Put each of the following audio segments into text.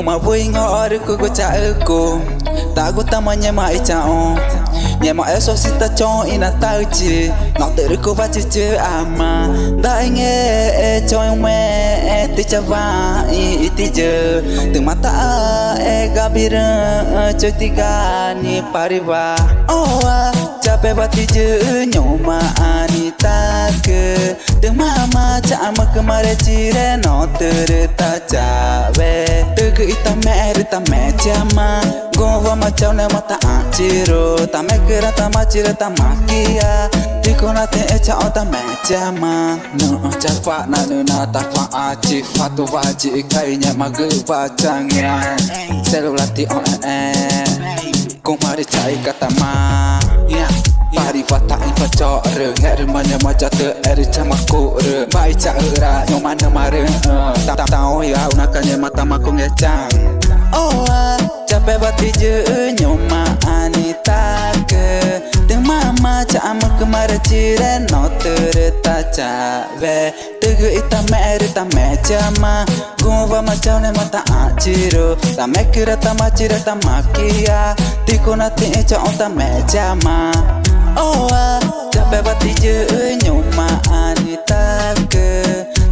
nhưng mà vui ngó được cô cha cô ta có tâm anh mà chào nhà mà em so xí ta cho ina tao chỉ nó tự được cô bắt chứ mà đã nghe cho mẹ tí cha va tí giờ từng mắt ta gabira cho tí ga ni pariva capek bati je nyoma anita ke từng mama cha mà kemarin cire no terta cabe tege ita mẹ chama gova macam ne mata aciro ta me kira ta macira ta makia dikona te echa ota me chama no chafa na ta fa aci fatu vaji kainya magu bacangnya selulati kung mari cai kata ma pari vata in paco re ngere manya maca te eri camaku re bai ca ra nyoma na mare ta tao ya unakanya mata maku ngecang capek bati je nyoma anita ke từng mama cha mà kemarin cire no terta cabe tege ita mẹ chama gova macam ne mata aciro ta me kira ta macira ta makia tikona te cha ota me chama capek bati je nyoma anita ke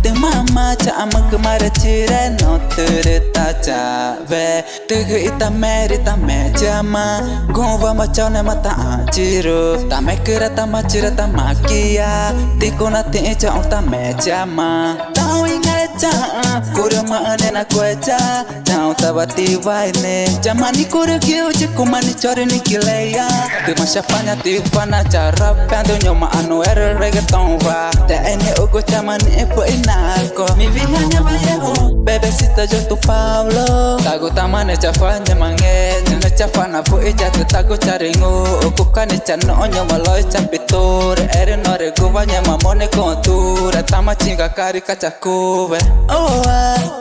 từng mama cha mà kemarin cire no terta cabe tege ita mẹ chama gova macam ne mata aciro ta me kira ta macira ta makia tikona te cha ota me chama tao ingat cha kurma nena kuecha tao tabati vaine jamani kurkiu chikumani chore nikileya tu mashafanya tifana cara pendo nyoma anu reggaeton va te ene ogo chamani epo inako mi vihanya bayeho bebe sita yo tu Pablo tago tamane chafanya mange jena chafana po ija tu tago charingo okukane chano nyoma loy chapitor ere nore guvanya mamone kontura tama chinga kari kachakube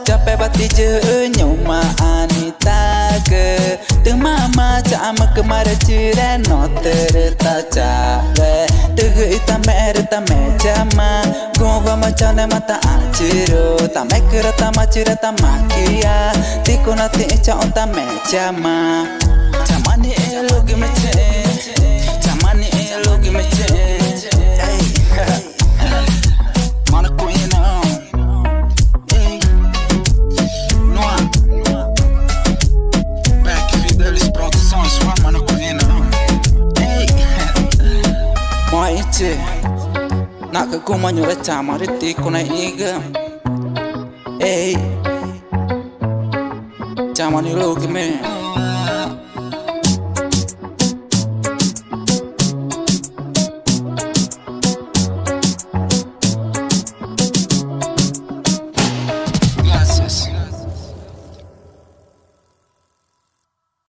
capek bati je nyoma anita ke từng mama cha mà kemarin cire no terta cabe tege ita mẹ chama gova macam ne mata aciro ta me kira ta macira ta makia tikona te cha ota me chama chamani elogi me chamani elogi me mana ku ina Noa Back Fidelis Produções mana ku ina Moa ichi nak ku manyura chama riti kuna iga chamani logi me